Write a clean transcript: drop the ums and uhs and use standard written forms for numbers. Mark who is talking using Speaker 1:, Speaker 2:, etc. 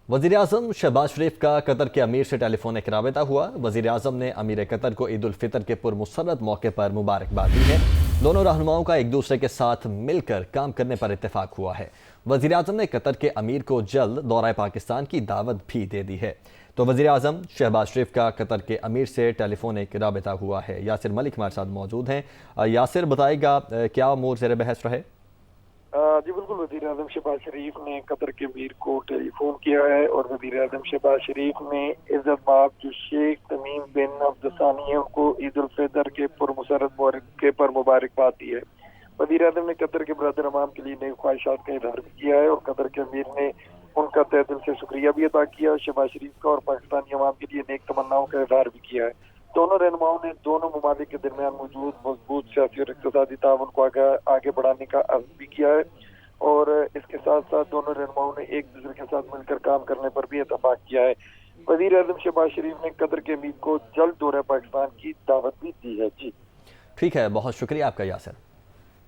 Speaker 1: वज़ीर-ए-आज़म शहबाज शरीफ का कतर के अमीर से टेलीफोनिक राबता हुआ। वज़ीर-ए-आज़म ने अमीर कतर को ईद उल फितर के पुरमसरत मौके पर मुबारकबाद दी है। दोनों रहनुमाओं का एक दूसरे के साथ मिलकर काम करने पर इत्तेफाक हुआ है। वज़ीर-ए-आज़म ने कतर के अमीर को जल्द दौरा पाकिस्तान की दावत भी दे दी है। तो वज़ीर-ए-आज़म शहबाज शरीफ का कतर के अमीर से टेलीफोनिक राबता हुआ है। यासिर मलिक हमारे साथ मौजूद हैं। यासिर, बताएगा क्या अमूर ज़ेर बहस रहे?
Speaker 2: जी बिल्कुल, वज़ीर-ए-आज़म शहबाज शरीफ ने कतर के अमीर को टेलीफोन किया है और वज़ीर-ए-आज़म शहबाज शरीफ ने इज़्ज़तमाब जो शेख तमीम बिन अब्द सानी है उनको ईद उल फितर के पुरमसरत मौके पर मुबारकबाद दी है। वज़ीर-ए-आज़म ने कतर के बरादर अवाम के लिए नई ख्वाहिशात का इज़हार भी किया है और कतर के अमीर ने उनका तहे दिल से शुक्रिया भी अदा किया। शहबाज शरीफ का और पाकिस्तानी अवाम के लिए नेक तमन्नाओं का इज़हार भी किया है। दोनों रहनुमाओं ने दोनों ममालिक के दरमियान मौजूद मजबूत सियासी और इक़्तिसादी ताउन को आगे बढ़ाने का अज़्म भी किया है और इसके साथ साथ दोनों रहनुमाओं ने एक दूसरे के साथ मिलकर काम करने पर भी इत्तेफाक किया है। वज़ीर-ए-आज़म शहबाज शरीफ ने कतर के अमीर को जल्द दौरा पाकिस्तान की दावत भी दी है। जी
Speaker 1: ठीक है, बहुत शुक्रिया आपका यासिर।